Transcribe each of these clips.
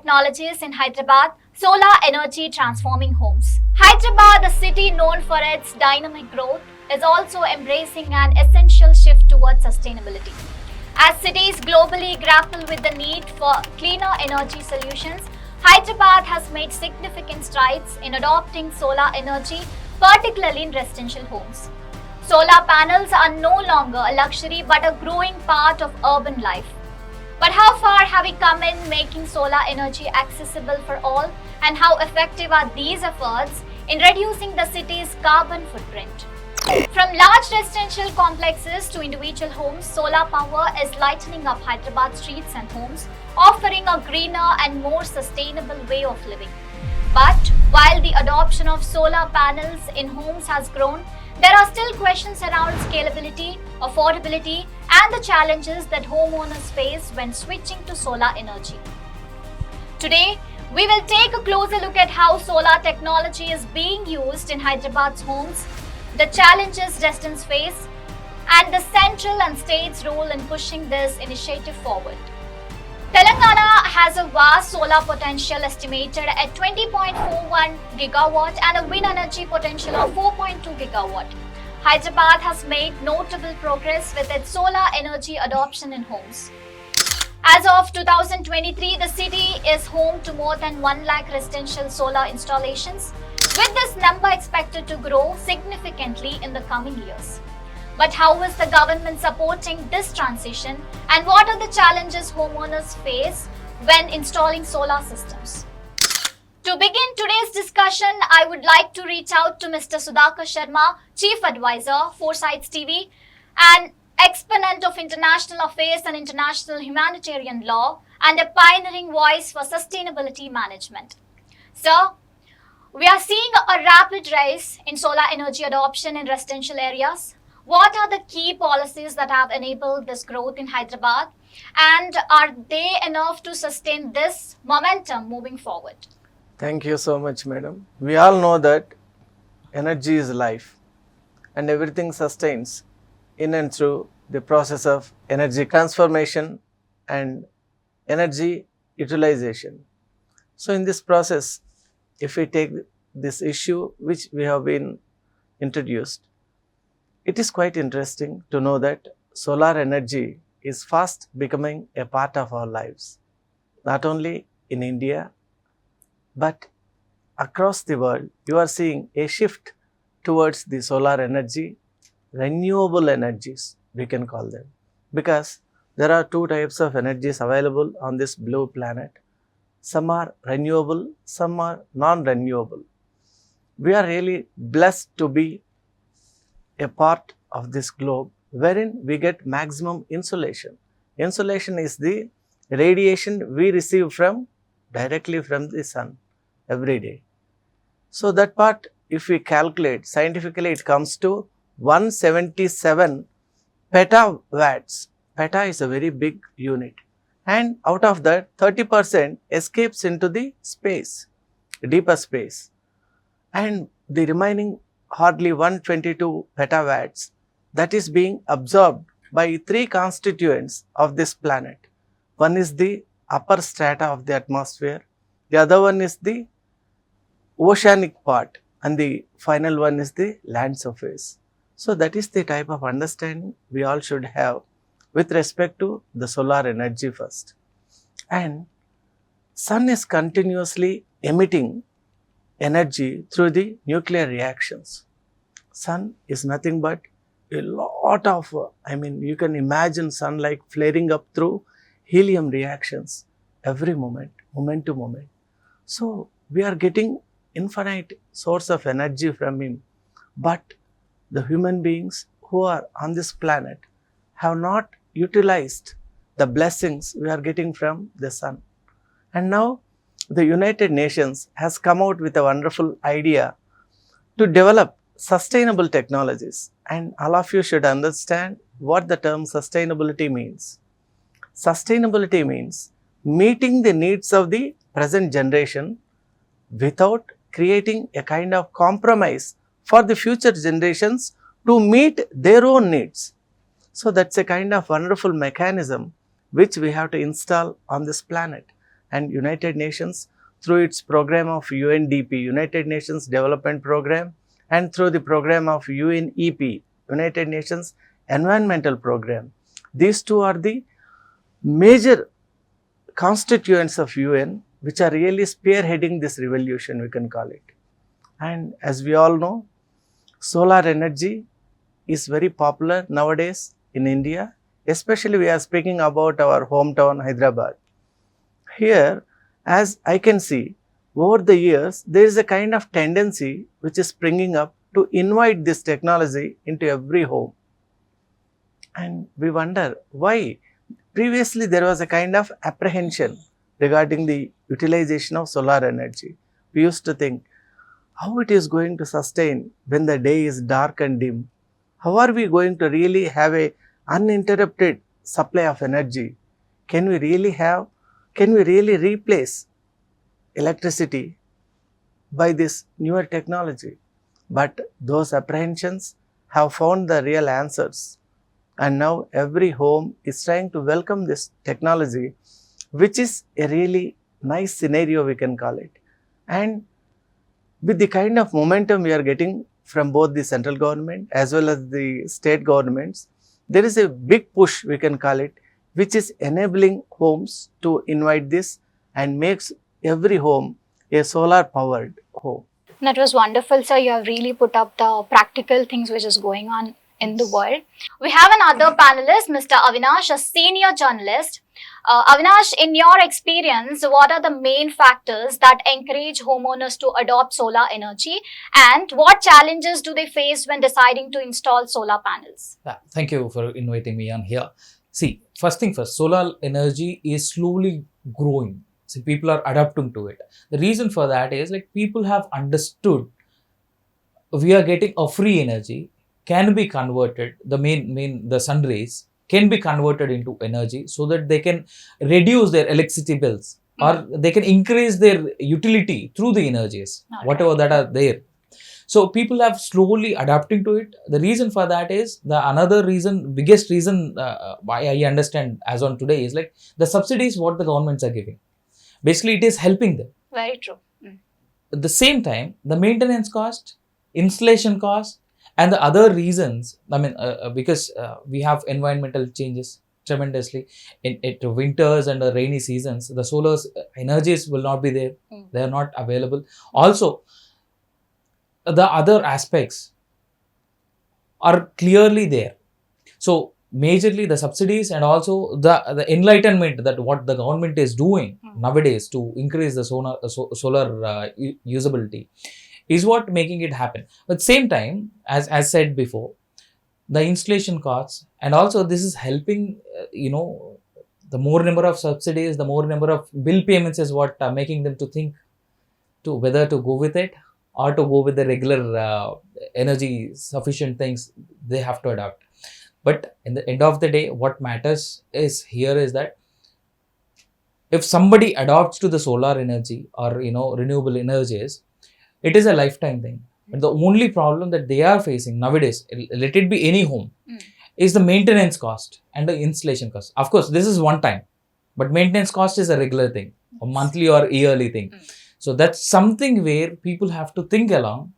technologies in Hyderabad, solar energy transforming homes. Hyderabad, a city known for its dynamic growth, is also embracing an essential shift towards sustainability. As cities globally grapple with the need for cleaner energy solutions, Hyderabad has made significant strides in adopting solar energy, particularly in residential homes. Solar panels are no longer a luxury but a growing part of urban life. But how far have we come in making solar energy accessible for all, and how effective are these efforts in reducing the city's carbon footprint? From large residential complexes to individual homes, solar power is lightening up Hyderabad streets and homes, offering a greener and more sustainable way of living. But while the adoption of solar panels in homes has grown, there are still questions around scalability, affordability, and the challenges that homeowners face when switching to solar energy. Today, we will take a closer look at how solar technology is being used in Hyderabad's homes, the challenges residents face, and the central and state's role in pushing this initiative forward. Telangana has a vast solar potential estimated at 20.41 gigawatt and a wind energy potential of 4.2 gigawatt. Hyderabad has made notable progress with its solar energy adoption in homes. As of 2023, the city is home to more than 1 lakh residential solar installations, with this number expected to grow significantly in the coming years. But how is the government supporting this transition, and what are the challenges homeowners face when installing solar systems? To begin today's discussion, I would like to reach out to Mr. Sudhakar Sharma, Chief Advisor, Foresights TV, an exponent of international affairs and international humanitarian law, and a pioneering voice for sustainability management. Sir, we are seeing a rapid rise in solar energy adoption in residential areas. What are the key policies that have enabled this growth in Hyderabad, and are they enough to sustain this momentum moving forward? Thank you so much, madam. We all know that energy is life, and everything sustains in and through the process of energy transformation and energy utilization. So in this process, if we take this issue which we have been introduced, it is quite interesting to know that solar energy is fast becoming a part of our lives, not only in India, but across the world. You are seeing a shift towards the solar energy, renewable energies, we can call them, because there are two types of energies available on this blue planet. Some are renewable, some are non-renewable. We are really blessed to be a part of this globe wherein we get maximum insolation. Insolation is the radiation we receive directly from the sun every day. So that part, if we calculate scientifically, it comes to 177 petawatts. Peta is a very big unit, and out of that 30% escapes into the space, deeper space, and the remaining hardly 122 petawatts, that is being absorbed by three constituents of this planet. One is the upper strata of the atmosphere, the other one is the oceanic part, and the final one is the land surface. So that is the type of understanding we all should have with respect to the solar energy first. And sun is continuously emitting energy through the nuclear reactions. Sun is nothing but a lot of, you can imagine sun like flaring up through helium reactions every moment to moment. So we are getting infinite source of energy from him, but the human beings who are on this planet have not utilized the blessings we are getting from the sun. And now the United Nations has come out with a wonderful idea to develop sustainable technologies, and all of you should understand what the term sustainability means. Sustainability means meeting the needs of the present generation without creating a kind of compromise for the future generations to meet their own needs. So that's a kind of wonderful mechanism which we have to install on this planet. and United Nations through its program of UNDP, United Nations Development Program, and through the program of UNEP, United Nations Environmental Program. These two are the major constituents of UN which are really spearheading this revolution, we can call it. And as we all know, solar energy is very popular nowadays in India, especially we are speaking about our hometown Hyderabad. Here, as I can see, over the years, there is a kind of tendency which is springing up to invite this technology into every home. And we wonder why. Previously, there was a kind of apprehension regarding the utilization of solar energy. We used to think, how it is going to sustain when the day is dark and dim? How are we going to really have a uninterrupted supply of energy? Can we really replace electricity by this newer technology? But those apprehensions have found the real answers. And now every home is trying to welcome this technology, which is a really nice scenario, we can call it. And with the kind of momentum we are getting from both the central government as well as the state governments, there is a big push, we can call it, which is enabling homes to invite this and makes every home a solar powered home. That was wonderful, sir. You have really put up the practical things which is going on in the world. We have another panelist, Mr. Avinash, a senior journalist. Avinash, in your experience, what are the main factors that encourage homeowners to adopt solar energy, and what challenges do they face when deciding to install solar panels? Thank you for inviting me on here. See, first thing first, solar energy is slowly growing. See, people are adapting to it. The reason for that is like people have understood we are getting a free energy can be converted, the sun rays can be converted into energy so that they can reduce their electricity bills or they can increase their utility through the energies, whatever that are there. So people have slowly adapting to it. The reason for that is biggest reason why I understand as on today is like the subsidies what the governments are giving. Basically, it is helping them. Very true. At the same time, the maintenance cost, installation cost, and the other reasons, because we have environmental changes tremendously in winters and the rainy seasons, the solar energies will not be there. They are not available. Also, the other aspects are clearly there. So, majorly the subsidies and also the enlightenment that what the government is doing nowadays to increase the solar usability is what making it happen. But at the same time, as said before, the installation costs and also this is helping, the more number of subsidies, the more number of bill payments is what making them to think to whether to go with it or to go with the regular energy sufficient things they have to adopt. But in the end of the day, what matters is that if somebody adopts to the solar energy or renewable energies, it is a lifetime thing. But the only problem that they are facing nowadays, let it be any home, is the maintenance cost and the installation cost. Of course, this is one time, but maintenance cost is a regular thing, a monthly or yearly thing. So that's something where people have to think along,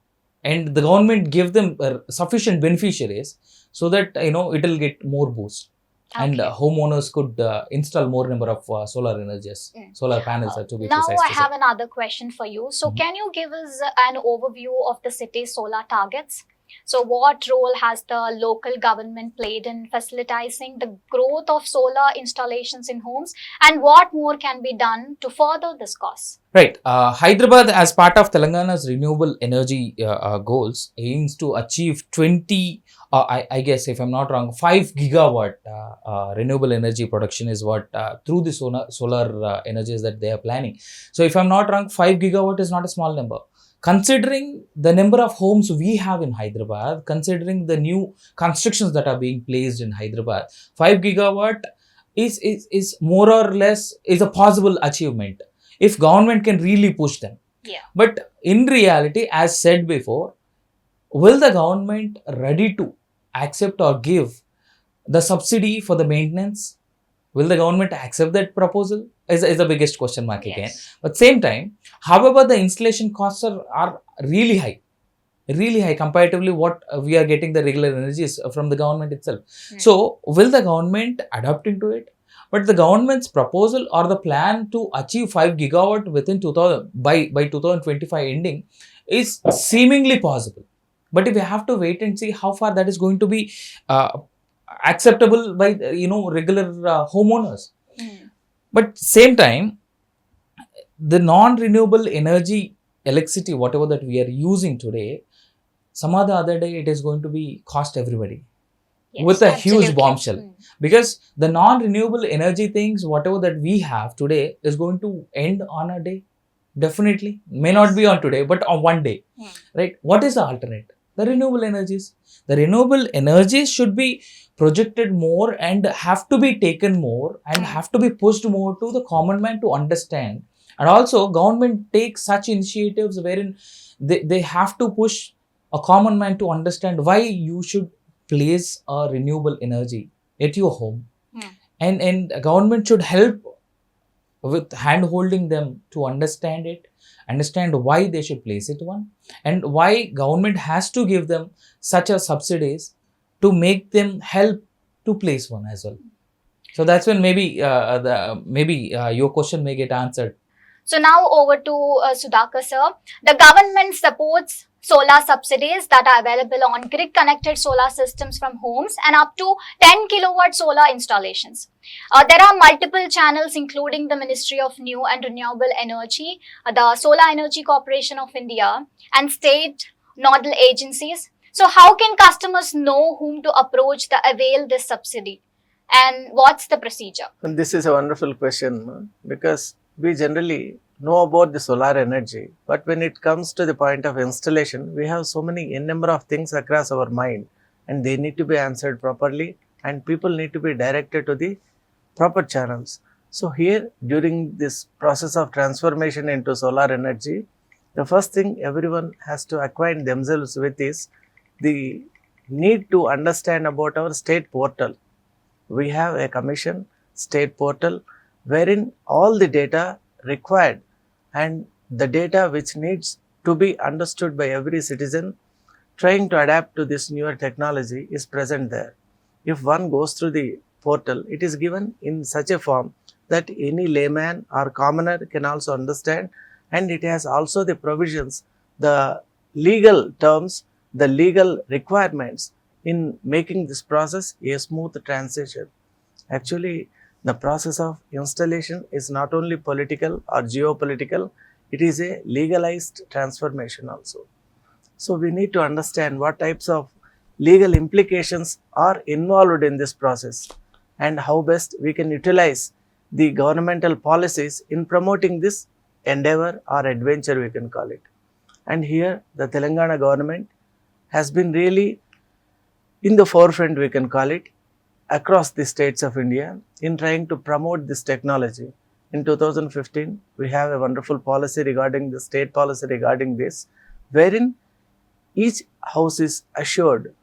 and the government give them sufficient beneficiaries so that it will get more boost. Okay. And homeowners could install more number of solar energies, solar panels to be now precise. Now I have another question for you. So can you give us an overview of the city's solar targets? So what role has the local government played in facilitating the growth of solar installations in homes, and what more can be done to further this cause? Right. Hyderabad, as part of Telangana's renewable energy goals, aims to achieve 20, I guess if I'm not wrong, 5 gigawatt renewable energy production is what through the solar energies that they are planning. So if I'm not wrong, 5 gigawatt is not a small number. Considering the number of homes we have in Hyderabad, considering the new constructions that are being placed in Hyderabad, 5 gigawatt is more or less is a possible achievement if government can really push them. Yeah. But in reality, as said before, will the government ready to accept or give the subsidy for the maintenance? Will the government accept that proposal? Is the biggest question mark again. Yes. But same time, however, the installation costs are really high comparatively what we are getting the regular energies from the government itself. So will the government adapt into it? But the government's proposal or the plan to achieve 5 gigawatt within 2000 by 2025 ending is seemingly possible. But if we have to wait and see how far that is going to be acceptable by regular homeowners. But same time, the non-renewable energy electricity, whatever that we are using today, some other day it is going to be cost everybody. Yes, with a absolutely. huge bombshell. Because the non-renewable energy things, whatever that we have today, is going to end on a day. Definitely. May not be on today, but on one day. Right? What is the alternate? The renewable energies. The renewable energies should be projected more and have to be taken more and have to be pushed more to the common man to understand. And also, government takes such initiatives wherein they have to push a common man to understand why you should place a renewable energy at your home. And government should help with hand holding them to understand it, understand why they should place it one, and why government has to give them such a subsidies to make them help to place one as well. So that's when maybe your question may get answered. So now over to Sudhakar sir. The government supports solar subsidies that are available on grid connected solar systems from homes and up to 10 kilowatt solar installations. There are multiple channels including the Ministry of New and Renewable Energy, the Solar Energy Corporation of India and state nodal agencies. So how can customers know whom to approach to avail this subsidy and what's the procedure? And this is a wonderful question, because we generally know about the solar energy, but when it comes to the point of installation, we have so many number of things across our mind, and they need to be answered properly, and people need to be directed to the proper channels. So here, during this process of transformation into solar energy, the first thing everyone has to acquaint themselves with is the need to understand about our state portal. We have a commission state portal wherein all the data required and the data which needs to be understood by every citizen trying to adapt to this newer technology is present there. If one goes through the portal, it is given in such a form that any layman or commoner can also understand, and it has also the provisions, the legal terms, the legal requirements in making this process a smooth transition. Actually, the process of installation is not only political or geopolitical, it is a legalized transformation also. So we need to understand what types of legal implications are involved in this process and how best we can utilize the governmental policies in promoting this endeavor or adventure, we can call it. And here the Telangana government has been really in the forefront, we can call it, across the states of India in trying to promote this technology. In 2015, we have a wonderful policy regarding the state policy regarding this, wherein each house is assured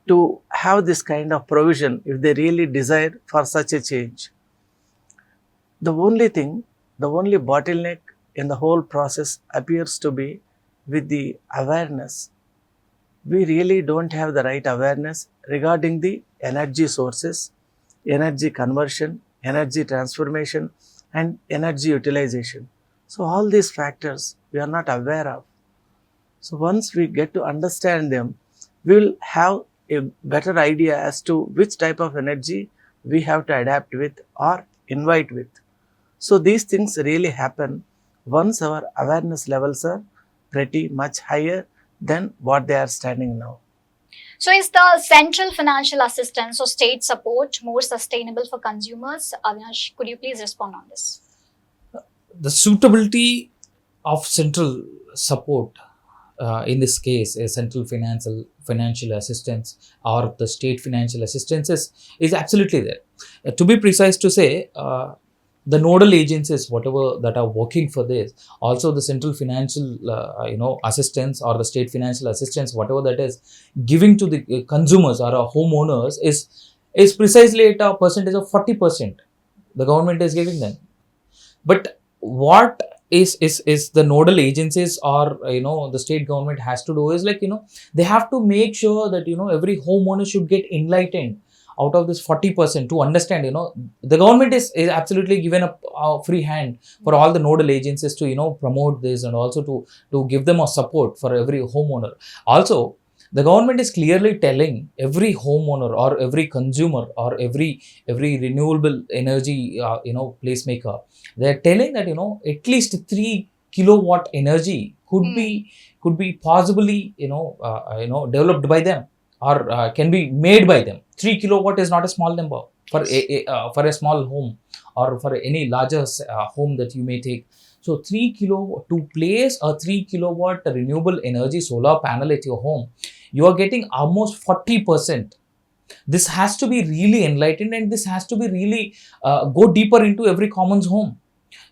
to have this kind of provision if they really desire for such a change. The only bottleneck in the whole process appears to be with the awareness. We really don't have the right awareness regarding the energy sources, energy conversion, energy transformation, and energy utilization. So all these factors we are not aware of. So once we get to understand them, we will have a better idea as to which type of energy we have to adapt with or invite with. So these things really happen once our awareness levels are pretty much higher than what they are standing now. So is the central financial assistance or state support more sustainable for consumers? Avinash, could you please respond on this? The suitability of central support, in this case, a central financial assistance or the state financial assistance is absolutely there. To be precise to say, the nodal agencies, whatever that are working for this, also the central financial, assistance or the state financial assistance, whatever that is giving to the consumers or homeowners is precisely at a percentage of 40%. the government is giving them. But what is the nodal agencies or the state government has to do is like, they have to make sure that every homeowner should get enlightened out of this 40% to understand. The government is absolutely given a free hand for all the nodal agencies to promote this, and also to give them a support for every homeowner. Also, the government is clearly telling every homeowner or every consumer or every renewable energy placemaker, they're telling that at least 3 kilowatt energy could be possibly developed by them, or can be made by them. 3 kilowatt is not a small number for a small home, or for any larger home that you may take. So 3 kilo to place a 3 kilowatt renewable energy solar panel at your home, you are getting almost 40%. This has to be really enlightened, and this has to be really go deeper into every commons home,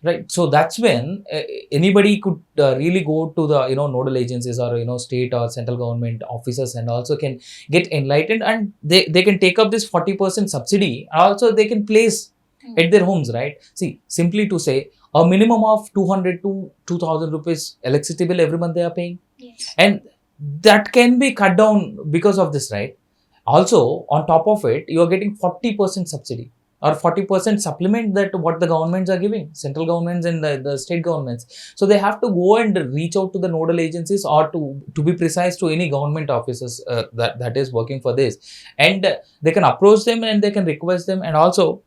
right? So that's when anybody could really go to the nodal agencies, or state or central government officers, and also can get enlightened, and they can take up this 40% subsidy. Also they can place at their homes, right? See, simply to say, a minimum of 200 to 2000 rupees electricity bill every month they are paying. Yes. And that can be cut down because of this, right? Also, on top of it, you are getting 40% subsidy or 40% supplement that what the governments are giving, central governments and the state governments. So they have to go and reach out to the nodal agencies, or to be precise, to any government officers that is working for this, and they can approach them and they can request them, and also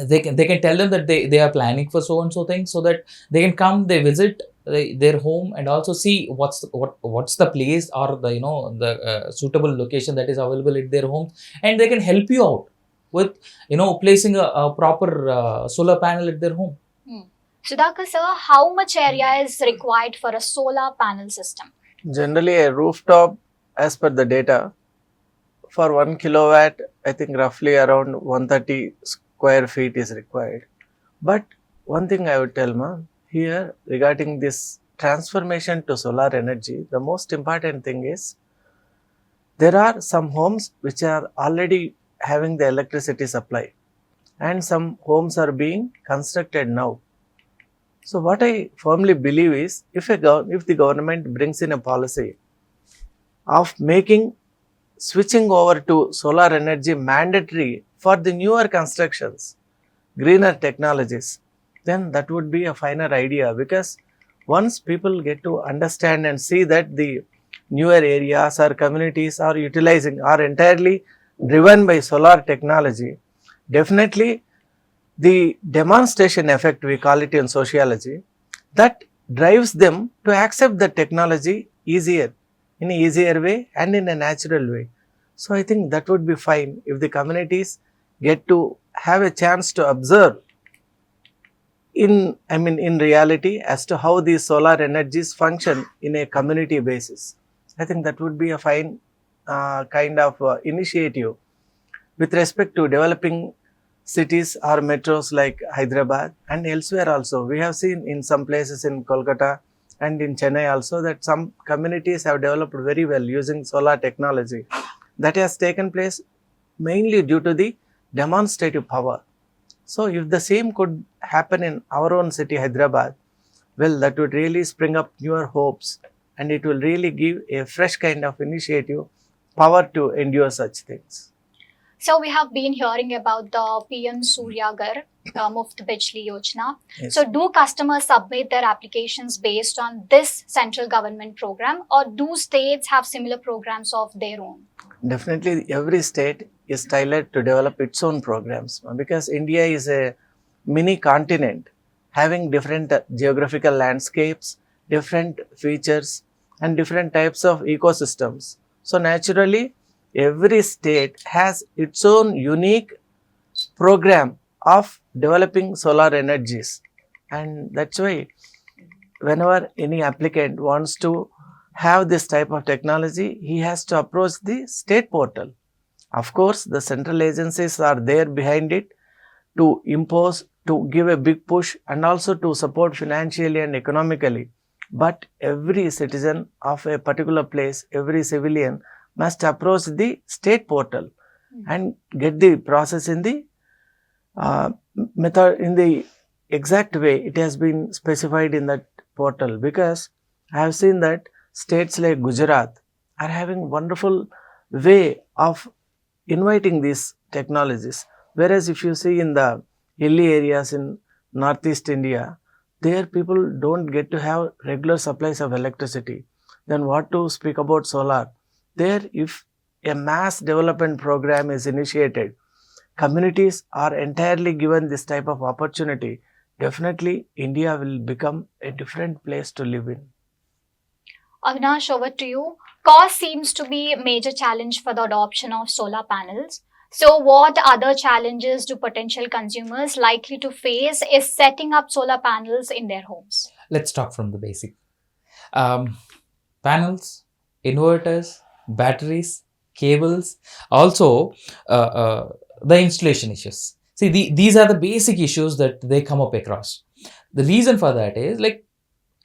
they can tell them that they are planning for so and so things, so that they can come, they visit their home, and also see what's the place, or the the suitable location that is available at their home, and they can help you out with placing a proper solar panel at their home. Sudhakar sir, how much area is required for a solar panel system? Generally, a rooftop, as per the data, for 1 kilowatt, I think roughly around 130 square feet is required. But one thing I would tell, here regarding this transformation to solar energy, the most important thing is there are some homes which are already having the electricity supply, and some homes are being constructed now. So what I firmly believe is, if the government brings in a policy of making switching over to solar energy mandatory for the newer constructions, greener technologies, then that would be a finer idea, because once people get to understand and see that the newer areas or communities are utilizing, are entirely driven by solar technology, definitely the demonstration effect, we call it in sociology, that drives them to accept the technology easier, in an easier way and in a natural way. So I think that would be fine if the communities get to have a chance to observe in reality as to how these solar energies function in a community basis. I think that would be a fine kind of initiative with respect to developing cities or metros like Hyderabad and elsewhere also. We have seen in some places in Kolkata and in Chennai also that some communities have developed very well using solar technology. That has taken place mainly due to the demonstrative power. So if the same could happen in our own city, Hyderabad, well, that would really spring up newer hopes, and it will really give a fresh kind of initiative, power to endure such things. So we have been hearing about the PM Surya Ghar Muft Bijli Yojana. Yes. So do customers submit their applications based on this central government program, or do states have similar programs of their own? Definitely, every state is tailored to develop its own programs, because India is a mini continent having different geographical landscapes, different features, and different types of ecosystems. So naturally, every state has its own unique program of developing solar energies, and that's why whenever any applicant wants to have this type of technology, he has to approach the state portal. Of course, the central agencies are there behind it to impose, to give a big push, and also to support financially and economically. But every citizen of a particular place, every civilian must approach the state portal and get the process in the method in the exact way it has been specified in that portal, because I have seen that states like Gujarat are having wonderful way of inviting these technologies. Whereas if you see in the hilly areas in northeast India, there people don't get to have regular supplies of electricity. Then what to speak about solar? There, if a mass development program is initiated, communities are entirely given this type of opportunity, definitely India will become a different place to live in. Avinash, over to you. Cost seems to be a major challenge for the adoption of solar panels. So, what other challenges do potential consumers likely to face is setting up solar panels in their homes? Let's talk from the basic. Um, Panels, inverters, batteries, cables, also the installation issues. See, these are the basic issues that they come up across. The reason for that is, like,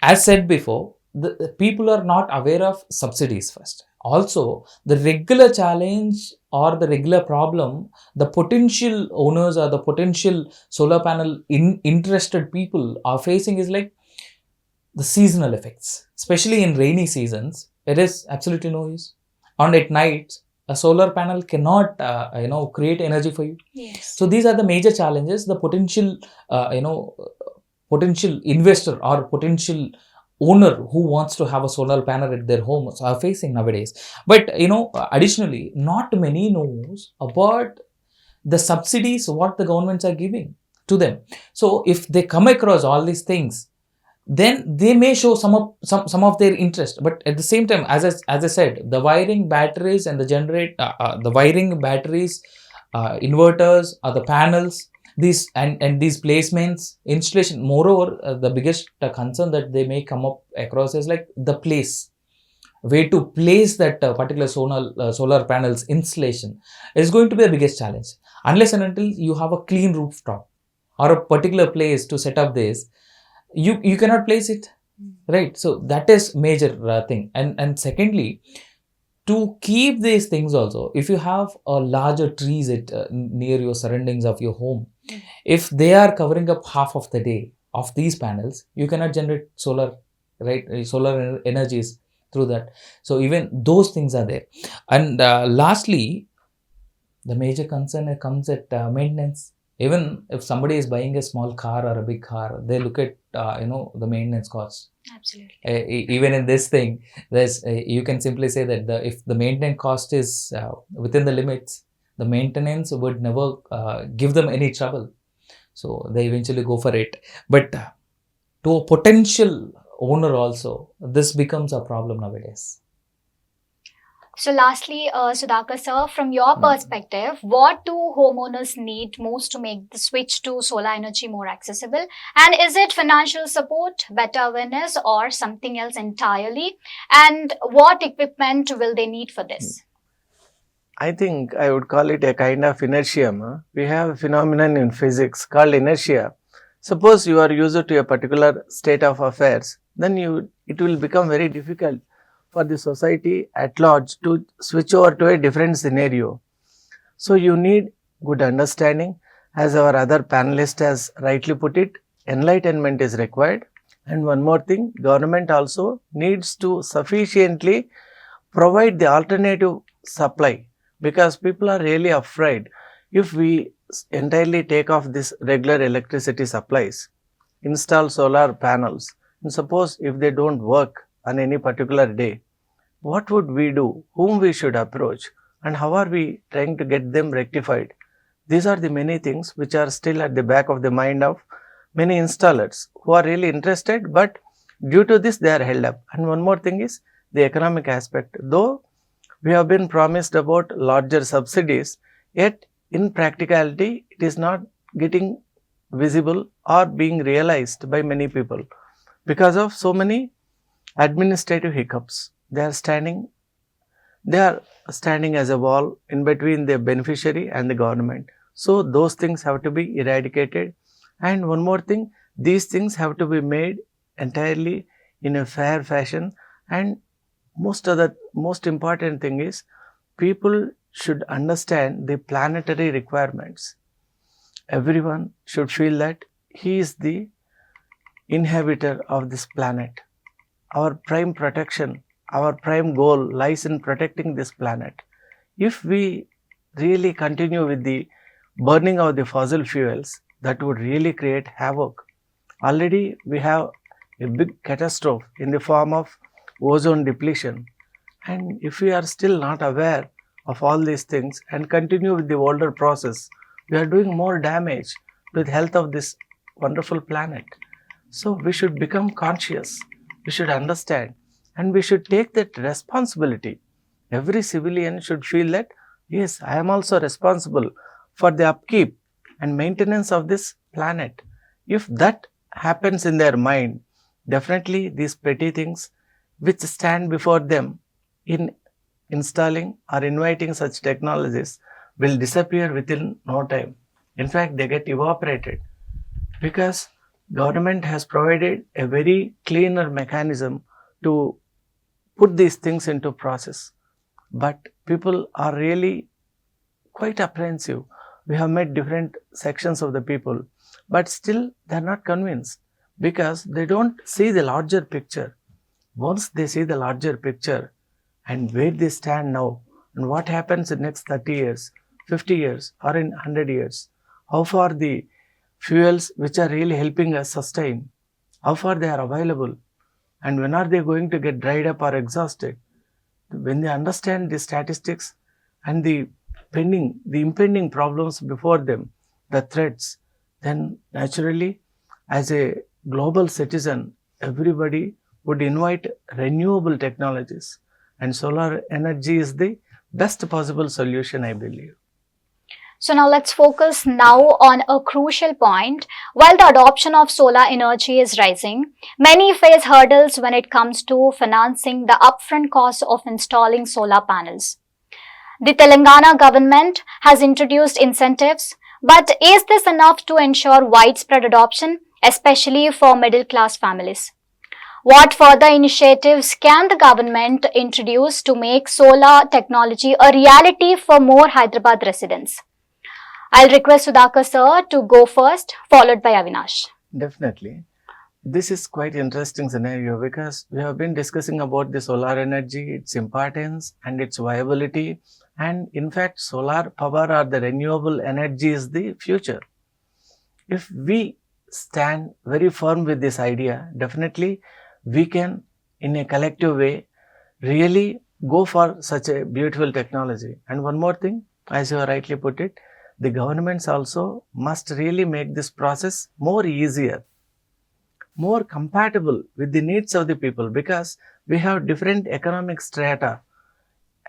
as said before, the people are not aware of subsidies first. Also, the regular challenge or the regular problem, the potential owners or the potential solar panel interested people are facing is like the seasonal effects, especially in rainy seasons. It is absolutely no use. On at night, a solar panel cannot, create energy for you. Yes. So these are the major challenges the potential investor or potential owner who wants to have a solar panel at their homes are facing nowadays. But additionally, not many knows about the subsidies what the governments are giving to them. So if they come across all these things, then they may show some of their interest. But at the same time, as I said, the wiring batteries and the wiring batteries, inverters, the panels, these and these placements, installation. Moreover, the biggest concern that they may come up across is like the place, way to place that particular solar panels installation is going to be the biggest challenge. Unless and until you have a clean rooftop or a particular place to set up this, you cannot place it, right? So that is major thing. And secondly, to keep these things also, if you have a larger trees near your surroundings of your home, if they are covering up half of the day of these panels, you cannot generate solar, right? Solar energies through that. So even those things are there. And lastly, the major concern comes at maintenance. Even if somebody is buying a small car or a big car, they look at the maintenance costs. Absolutely. Even in this thing, there's you can simply say that if the maintenance cost is within the limits, the maintenance would never give them any trouble. So they eventually go for it. But to a potential owner also, this becomes a problem nowadays. So, lastly, Sudhakar sir, from your perspective, what do homeowners need most to make the switch to solar energy more accessible? And is it financial support, better awareness, or something else entirely? And what equipment will they need for this? I think I would call it a kind of inertia. We have a phenomenon in physics called inertia. Suppose you are used to a particular state of affairs, then it will become very difficult for the society at large to switch over to a different scenario. So you need good understanding. As our other panelist has rightly put it, enlightenment is required. And one more thing, government also needs to sufficiently provide the alternative supply, because people are really afraid if we entirely take off this regular electricity supplies, install solar panels, and suppose if they don't work on any particular day, what would we do? Whom we should approach? And how are we trying to get them rectified? These are the many things which are still at the back of the mind of many installers who are really interested, but due to this they are held up. And one more thing is the economic aspect. Though we have been promised about larger subsidies, yet in practicality it is not getting visible or being realized by many people because of so many administrative hiccups. They are standing as a wall in between the beneficiary and the government. So those things have to be eradicated. And one more thing, these things have to be made entirely in a fair fashion. And most important thing is people should understand the planetary requirements. everyone should feel that he is the inhabitor of this planet. Our prime protection, our prime goal lies in protecting this planet. If we really continue with the burning of the fossil fuels, that would really create havoc. Already we have a big catastrophe in the form of ozone depletion. And if we are still not aware of all these things and continue with the older process, we are doing more damage to the health of this wonderful planet. So we should become conscious, we should understand, and we should take that responsibility. Every civilian should feel that, yes, I am also responsible for the upkeep and maintenance of this planet. If that happens in their mind, definitely these petty things which stand before them in installing or inviting such technologies will disappear within no time. In fact, they get evaporated because government has provided a very cleaner mechanism to put these things into process. But people are really quite apprehensive. We have met different sections of the people, but still they are not convinced because they don't see the larger picture. Once they see the larger picture and where they stand now and what happens in next 30 years, 50 years or in 100 years, how far the fuels which are really helping us sustain, how far they are available, and when are they going to get dried up or exhausted. When they understand the statistics and the impending problems before them, the threats, then naturally as a global citizen, everybody would invite renewable technologies, and solar energy is the best possible solution, I believe. So now let's focus now on a crucial point. While the adoption of solar energy is rising, many face hurdles when it comes to financing the upfront cost of installing solar panels. The Telangana government has introduced incentives, but is this enough to ensure widespread adoption, especially for middle class families? What further initiatives can the government introduce to make solar technology a reality for more Hyderabad residents? I'll request Sudhakar sir to go first, followed by Avinash. Definitely. This is quite interesting scenario because we have been discussing about the solar energy, its importance and its viability. And in fact, solar power or the renewable energy is the future. If we stand very firm with this idea, definitely we can, in a collective way, really go for such a beautiful technology. And one more thing, as you rightly put it, the governments also must really make this process more easier, more compatible with the needs of the people, because we have different economic strata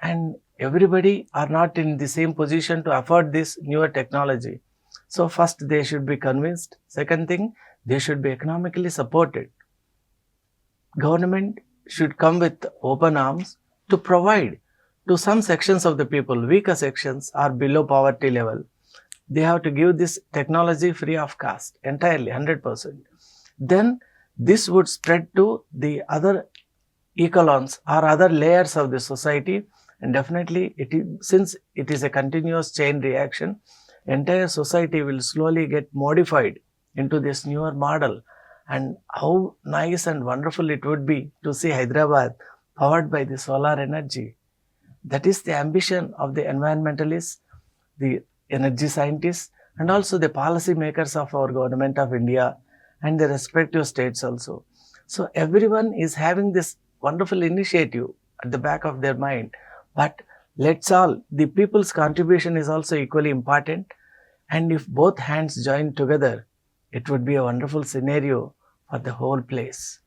and everybody are not in the same position to afford this newer technology. So first they should be convinced. Second thing, they should be economically supported. Government should come with open arms to provide to some sections of the people, weaker sections are below poverty level. They have to give this technology free of cost, entirely, 100%. Then this would spread to the other echelons or other layers of the society, and definitely since it is a continuous chain reaction, entire society will slowly get modified into this newer model. And how nice and wonderful it would be to see Hyderabad powered by the solar energy. That is the ambition of the environmentalists, the energy scientists, and also the policy makers of our government of India and the respective states also. So everyone is having this wonderful initiative at the back of their mind. But let's all, the people's contribution is also equally important. And if both hands join together, it would be a wonderful scenario for the whole place.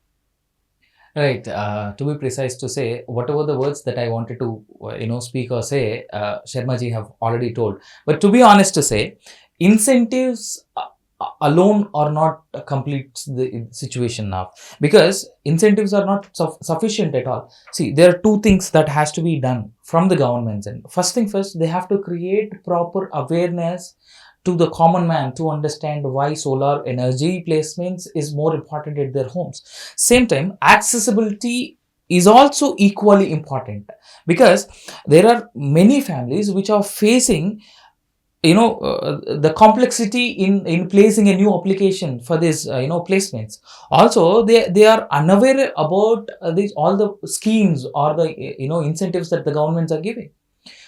Right. To be precise, to say whatever the words that I wanted to, speak or say, Sharmaji have already told. But to be honest, to say, incentives alone are not complete the situation now, because incentives are not sufficient at all. See, there are two things that has to be done from the government's end. First thing first, they have to create proper awareness to the common man to understand why solar energy placements is more important at their homes. Same time, accessibility is also equally important, because there are many families which are facing the complexity in placing a new application for this placements. Also, they are unaware about these all the schemes or the incentives that the governments are giving.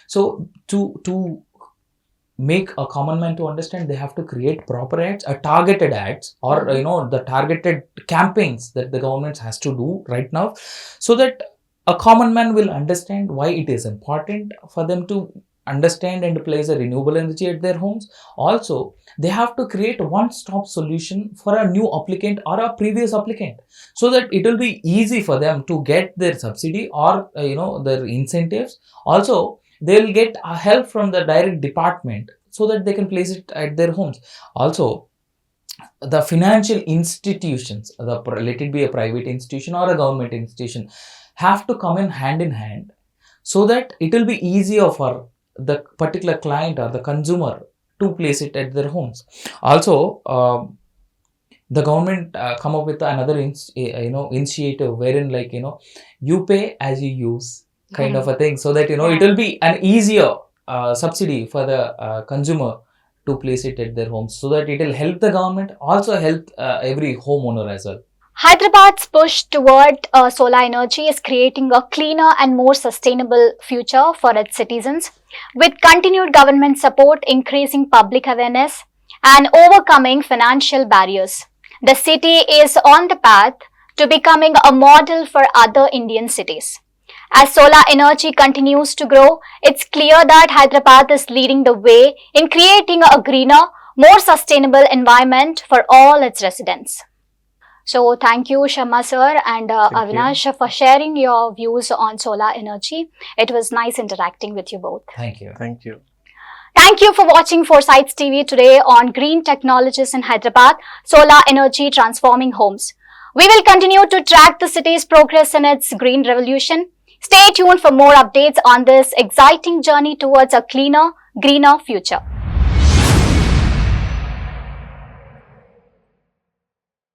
So to make a common man to understand, they have to create proper ads, targeted ads, or the targeted campaigns that the government has to do right now, so that a common man will understand why it is important for them to understand and place a renewable energy at their homes. Also, they have to create a one-stop solution for a new applicant or a previous applicant, so that it will be easy for them to get their subsidy or their incentives. Also, they will get help from the direct department, so that they can place it at their homes. Also, the financial institutions, let it be a private institution or a government institution, have to come in hand, so that it will be easier for the particular client or the consumer to place it at their homes. Also, the government come up with another initiative, wherein you pay as you use kind of a thing, so that it will be an easier subsidy for the consumer to place it at their homes, so that it will help the government, also help every homeowner as well. Hyderabad's push toward solar energy is creating a cleaner and more sustainable future for its citizens. With continued government support, increasing public awareness, and overcoming financial barriers, the city is on the path to becoming a model for other Indian cities. As solar energy continues to grow, it's clear that Hyderabad is leading the way in creating a greener, more sustainable environment for all its residents. So, thank you, Sharma sir and Thank you. Avinash, for sharing your views on solar energy. It was nice interacting with you both. Thank you. Thank you. Thank you for watching Foresights TV today on Green Technologies in Hyderabad, Solar Energy Transforming Homes. We will continue to track the city's progress in its green revolution. Stay tuned for more updates on this exciting journey towards a cleaner, greener future.